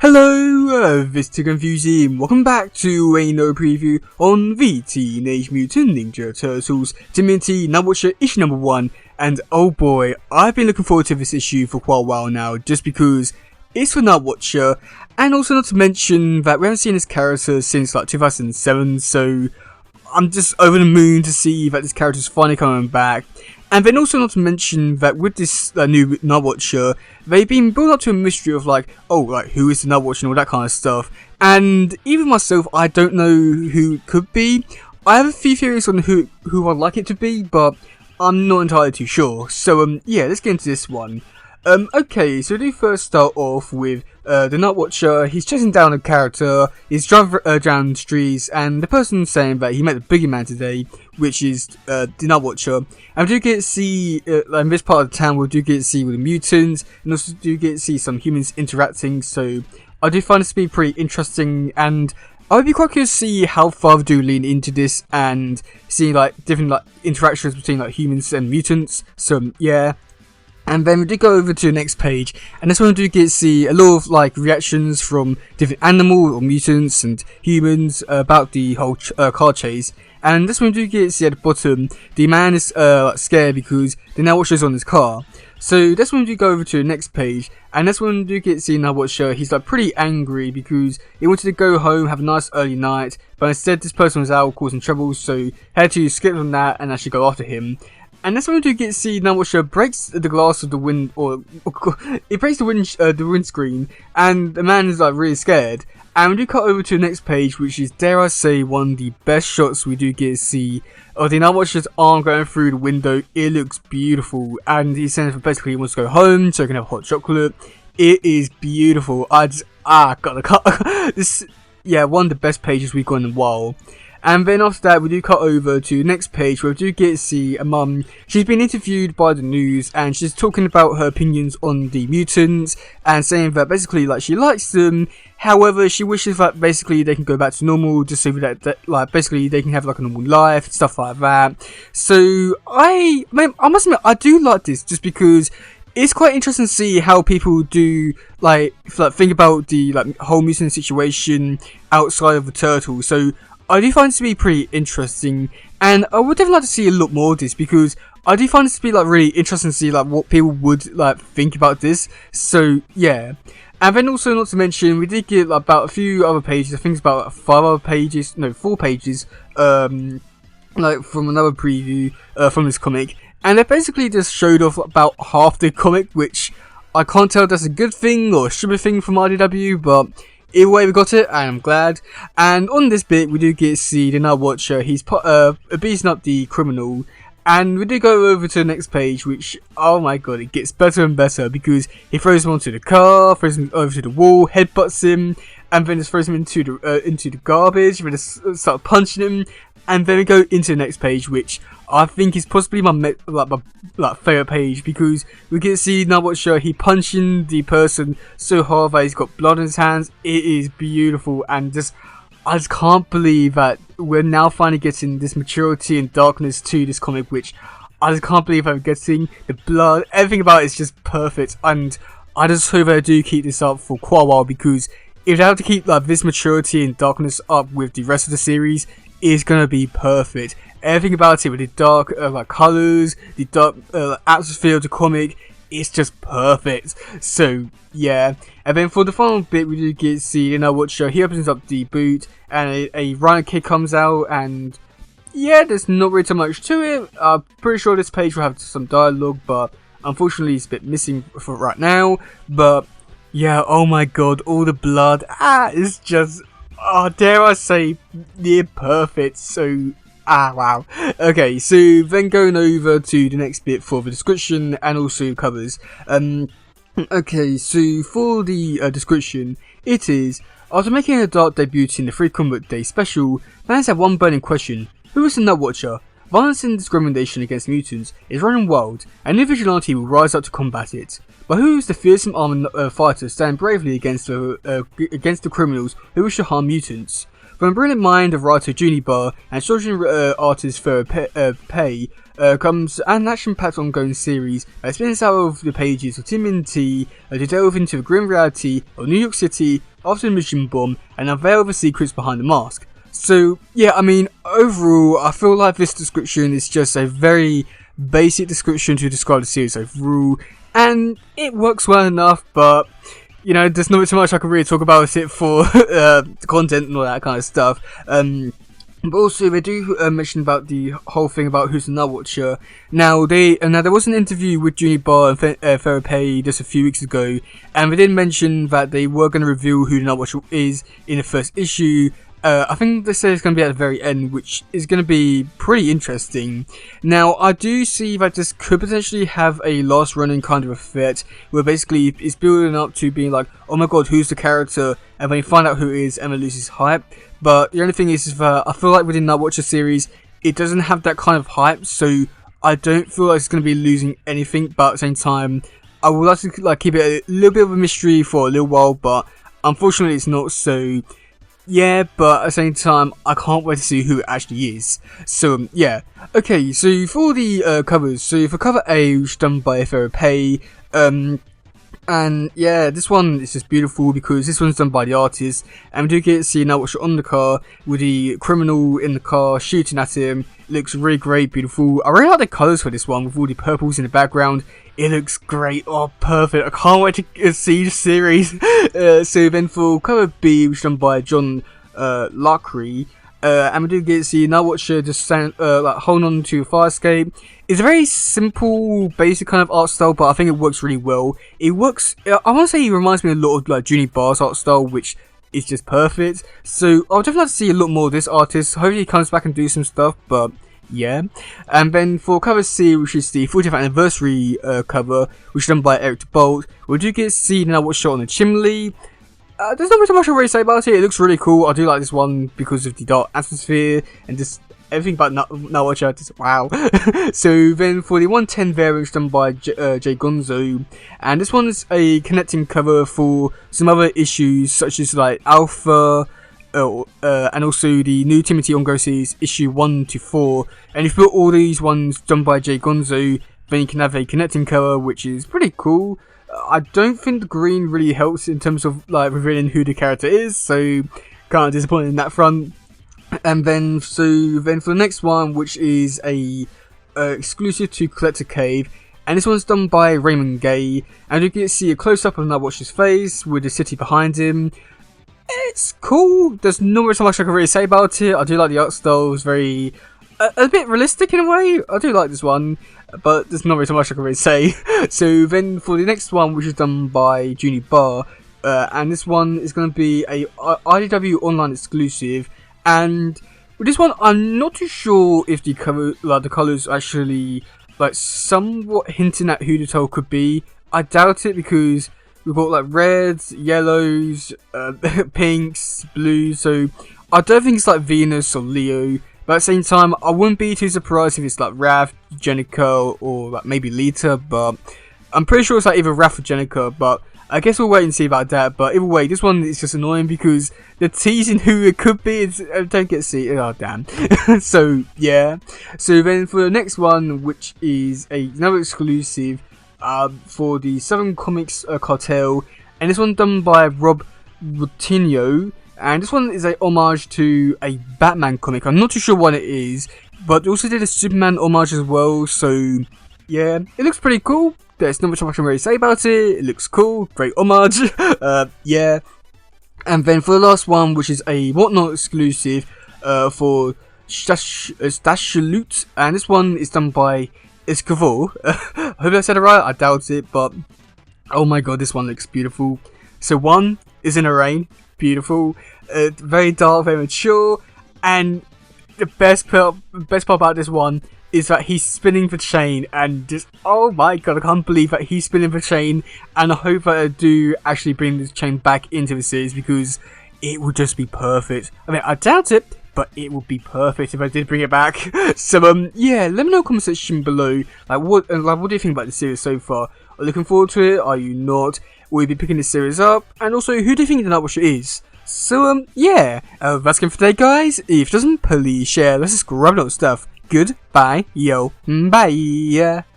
Hello, this is Confusing. Welcome back to another preview on the Teenage Mutant Ninja Turtles Community Nightwatcher issue number 1. And oh boy, I've been looking forward to this issue for quite a while now, just because it's for Nightwatcher, and also not to mention that we haven't seen this character since like 2007, so I'm just over the moon to see that this character is finally coming back. And then also not to mention that with this new Nightwatcher, they've been built up to a mystery of like, oh, like who is the Nightwatcher and all that kind of stuff. And even myself, I don't know who it could be. I have a few theories on who I'd like it to be, but I'm not entirely too sure. So yeah, let's get into this one. Okay, so we do first start off with the Nightwatcher. He's chasing down a character, he's driving down the streets, and the person saying that he met the boogeyman today, which is the Nightwatcher. And we do get to see, in this part of the town, we do get to see with the mutants, and also do get to see some humans interacting, so I do find this to be pretty interesting, and I would be quite curious to see how far they do lean into this, and see like different like interactions between like humans and mutants, so yeah. And then we do go over to the next page, and this one we do get to see a lot of like reactions from different animals or mutants and humans about the whole car chase. And this one we do get to see at the bottom, the man is scared because the Nightwatcher's on his car. So this one we do go over to the next page, and this one we do get to see Nightwatcher. He's like pretty angry because he wanted to go home, have a nice early night, but instead this person was out causing trouble, so he had to skip on that and actually go after him. And that's when we do get to see Nightwatcher breaks the glass of the wind, or it breaks the windscreen, and the man is like really scared. And we do cut over to the next page, which is, dare I say, one of the best shots we do get to see of the Nightwatcher's arm going through the window. It looks beautiful, and he's saying basically he wants to go home so he can have hot chocolate. It is beautiful. Gotta cut this. Yeah, one of the best pages we've got in a while. And then after that, we do cut over to the next page where we do get to see a mum. She's been interviewed by the news, and she's talking about her opinions on the mutants, and saying that basically like she likes them. However, she wishes that basically they can go back to normal, just so that like basically they can have like a normal life, stuff like that. So I must admit, I do like this just because it's quite interesting to see how people do like think about the like whole mutant situation outside of the turtles. So I do find this to be pretty interesting, and I would definitely like to see a lot more of this, because I do find this to be like really interesting to see like what people would like think about this. So yeah. And then also not to mention, we did get like, about a few other pages. I think it's about 4 pages, like from another preview from this comic, and they basically just showed off about half the comic, which I can't tell if that's a good thing or a stupid thing from IDW, but either way we got it, and I'm glad. And on this bit we do get to see the Nightwatcher. He's beating up the criminal, and we do go over to the next page, which, oh my god, it gets better and better, because he throws him onto the car, throws him over to the wall, headbutts him, and then just throws him into the garbage, then just start punching him. And then we go into the next page, which I think is possibly my favourite page, because we get to see Nightwatcher, he punching the person so hard that he's got blood in his hands. It is beautiful, and I just can't believe that we're now finally getting this maturity and darkness to this comic, which I just can't believe I'm getting. The blood, everything about it is just perfect, and I just hope they do keep this up for quite a while, because if they have to keep like this maturity and darkness up with the rest of the series, it's gonna be perfect. Everything about it, with the dark like colours, the dark atmosphere of the comic, it's just perfect. So yeah. And then for the final bit, we do get to see, you know what, show he opens up the boot, and a Rhino Kid comes out, and yeah, there's not really too much to it. I'm pretty sure this page will have some dialogue, but unfortunately it's a bit missing for right now. But yeah, oh my god, all the blood, it's just, dare I say, near perfect. So wow. Okay, so then going over to the next bit for the description and also covers. Okay, so for the description, it is, after making a dark debut in the Free Comic Day special, fans have one burning question: who is the Nightwatcher? Violence and discrimination against mutants is running wild, and new vigilante will rise up to combat it. But who is the fearsome armed fighter standing bravely against the criminals who wish to harm mutants? From the brilliant mind of writer Junie Barr and children artist Farrah Pay, comes an action-packed ongoing series that spins out of the pages of TMNT to delve into the grim reality of New York City after the mission bomb and unveil the secrets behind the mask. So yeah, I mean, overall, I feel like this description is just a very basic description to describe the series overall, and it works well enough, but you know, there's not too much I can really talk about it for the content and all that kind of stuff. But also, they do mention about the whole thing about who's the Nightwatcher. Now, there was an interview with Junior Barr and Therapy just a few weeks ago, and they did mention that they were going to reveal who the Nightwatcher is in the first issue. I think they said it's going to be at the very end, which is going to be pretty interesting. Now, I do see that this could potentially have a last running kind of effect, where basically it's building up to being like, oh my god, who's the character? And then you find out who it is, and then loses hype. But the only thing is that I feel like within Nightwatcher series, it doesn't have that kind of hype, so I don't feel like it's going to be losing anything. But at the same time, I would like to keep it a little bit of a mystery for a little while, but unfortunately it's not. So yeah, but at the same time, I can't wait to see who it actually is. So yeah, okay. So for the covers, so for cover A, which is done by Therapy, and yeah, this one is just beautiful because this one's done by the artist, and we do get to see Nightwatcher on the car with the criminal in the car shooting at him. It looks really great, beautiful. I really like the colours for this one with all the purples in the background. It looks great. Oh, perfect. I can't wait to see the series. So then for cover B, which is done by John Lacry, and we do get to see Nightwatcher just stand, holding on to a fire escape. It's a very simple, basic kind of art style, but I think it works really well. It works, I want to say it reminds me a lot of like Junior Barr's art style, which is just perfect. So I'll definitely like to see a lot more of this artist. Hopefully he comes back and do some stuff, but yeah. And then for cover C, which is the 40th anniversary cover, which is done by Eric Bolt, we do get to see Nightwatcher on the chimney. There's not much I really say about it. It looks really cool. I do like this one because of the dark atmosphere and just everything about Nightwatcher. Just wow. So then for the 110 variant done by Jay Gonzo, and this one's a connecting cover for some other issues such as like Alpha, and also the new Timothy ongoing series issue 1 to 4. And if you put all these ones done by Jay Gonzo, then you can have a connecting cover, which is pretty cool. I don't think the green really helps in terms of like revealing who the character is, so kind of disappointed in that front. And then for the next one, which is a exclusive to Collector Cave, and this one's done by Raymond Gay, and you can see a close-up of Nightwatcher's face with the city behind him. It's cool. There's not really so much I can really say about it. I do like the art style. It's very a bit realistic in a way. I do like this one, but there's not really so much I can really say. So then for the next one, which is done by Junior Barr, and this one is going to be a IDW online exclusive. And with this one, I'm not too sure if the colours actually like somewhat hinting at who the title could be. I doubt it because we've got like reds, yellows, pinks, blues. So I don't think it's like Venus or Leo. But at the same time, I wouldn't be too surprised if it's like Raph, Jenica, or like maybe Lita. But I'm pretty sure it's like either Raph or Jenica. But I guess we'll wait and see about that. But either way, this one is just annoying because they're teasing who it could be. I don't get to see it. Oh, damn. So, yeah. So then for the next one, which is another exclusive for the Southern Comics Cartel. And this one done by Rob Routinho. And this one is a homage to a Batman comic. I'm not too sure what it is, but they also did a Superman homage as well. So, yeah, it looks pretty cool. There's not much I can really say about it. It looks cool, great homage. Yeah. And then for the last one, which is a Whatnot exclusive for Stashalute, and this one is done by Escavor. I hope I said it right. I doubt it, but oh my god, this one looks beautiful. So one is in the rain. Beautiful, very dark, very mature, and the best part about this one is that he's spinning the chain, and just oh my god, I can't believe that he's spinning the chain. And I hope that I do actually bring this chain back into the series because it would just be perfect. I mean, I doubt it, but it would be perfect if I did bring it back. So yeah, let me know in the comment section below what do you think about the series so far? Are you looking forward to it? Are you not? Will you be picking this series up? And also, who do you think the Nightwatcher is? So yeah, that's it for today, guys. If it doesn't, please share. Let's just grab a lot of stuff. goodbye, yo, bye.